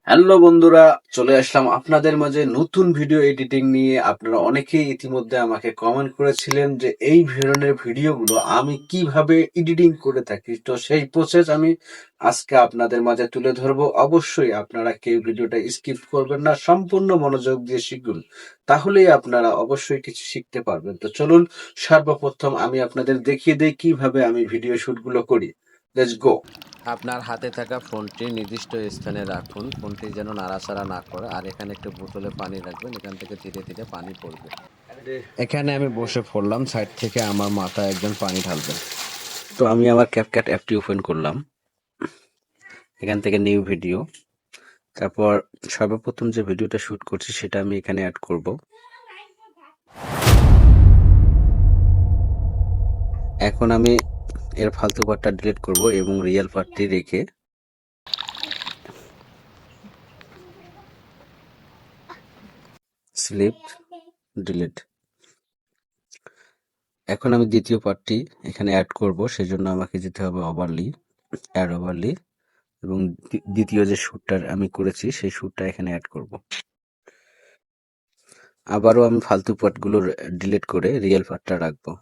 Hello বন্ধুরা, চলে আসলাম আপনাদের মাঝে নতুন ভিডিও এডিটিং নিয়ে। আপনারা অনেকেই ইতিমধ্যে আমাকে কমেন্ট করেছিলেন যে এই ধরনের ভিডিওগুলো আমি কিভাবে এডিটিং করে থাকি, তো সেই প্রসেস আমি আজকে আপনাদের মাঝে তুলে ধরবো। অবশ্যই আপনারা কেউ ভিডিওটা স্কিপ করবেন না, সম্পূর্ণ মনোযোগ দিয়ে শিখুন, তাহলেই আপনারা অবশ্যই কিছু শিখতে পারবেন। তো চলুন, সর্বপ্রথম আমি আপনাদের দেখিয়ে দিই কিভাবে আমি ভিডিও শুটগুলো করি। Let's go. আপনার হাতে থাকা ফোনটি নির্দিষ্ট স্থানে রাখুন। ফোনটি যেন নাড়াচাড়া না করে। আর এখানে একটি বোতলে পানি রাখবেন। এখান থেকে ধীরে ধীরে পানি পড়বে। এখানে আমি বসে পড়লাম। সাইড থেকে আমার মাথায় একজন পানি ঢালবেন। তো আমি আমার ক্যাপকাট অ্যাপটি ওপেন করলাম, এখান থেকে নিউ ভিডিও। তারপর সর্বপ্রথম যে ভিডিওটা শুট করছি সেটা আমি এখানে অ্যাড করব। এখন আমি এর ফালতু পার্টটা ডিলিট করব এবং রিয়েল পার্টটি রেখে স্লিপ ডিলিট। এখন আমি দ্বিতীয় পার্টটি এখানে অ্যাড করব, সেজন্য আমাকে যেতে হবে ওভারলি, অ্যাড ওভারলি, এবং দ্বিতীয় যে শ্যুটটা আমি করেছি সেই শ্যুটটা এখানে অ্যাড করব। আবারও আমি ফালতু পার্টগুলো ডিলিট করে রিয়েল পার্টটা রাখবো।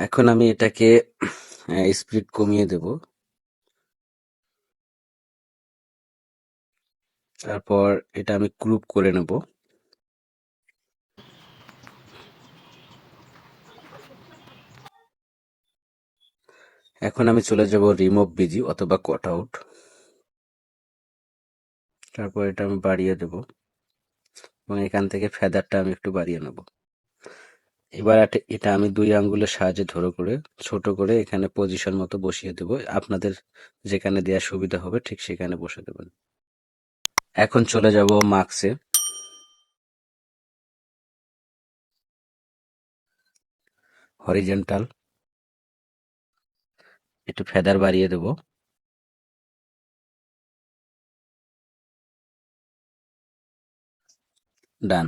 এখন আমি এটাকে স্পিড কমিয়ে দেব। তারপর এটা আমি গ্রুপ করে নেব। এখন আমি চলে যাব রিমুভ বিজি অথবা কাট আউট। তারপর এটা আমি বাড়িয়ে দেব এবং এখান থেকে ফেদারটা আমি একটু বাড়িয়ে নেব। এবার এটা আমি 2 আঙ্গুলের সাহায্যে করে ছোট করে এখানে পজিশন মতো বসিয়ে দেব। আপনাদের যেখানে দেওয়ার সুবিধা হবে ঠিক সেখানে বসে দেবেন। এখন চলে যাব মার্কসে। হরিজন্টাল একটু ফেদার বাড়িয়ে দেব। ডান।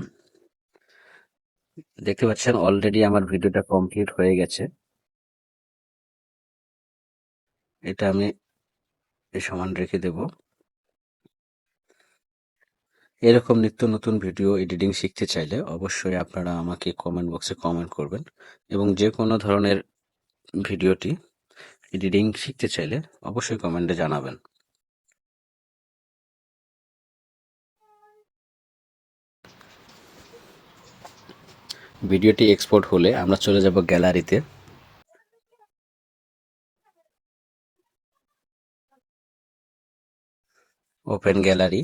দেখতে পাচ্ছেন অলরেডি আমার ভিডিওটা কমপ্লিট হয়ে গেছে। এটা আমি সমান রেখে দেব। এরকম নিত্য নতুন ভিডিও এডিটিং শিখতে চাইলে অবশ্যই আপনারা আমাকে কমেন্ট বক্সে কমেন্ট করবেন, এবং যে কোনো ধরনের ভিডিওটি এডিটিং শিখতে চাইলে অবশ্যই কমেন্টে জানাবেন। ভিডিওটি এক্সপোর্ট হলে আমরা চলে যাব গ্যালারিতে। Open gallery.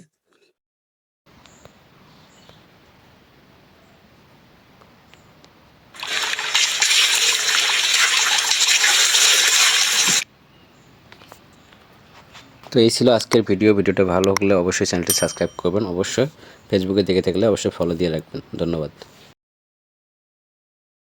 তো এই ছিল আজকের ভিডিওটা ভালো লাগলে অবশ্যই চ্যানেলটি সাবস্ক্রাইব করবেন। অবশ্যই ফেসবুকে দেখে থাকলে অবশ্যই ফলো দিয়ে রাখবেন। ধন্যবাদ।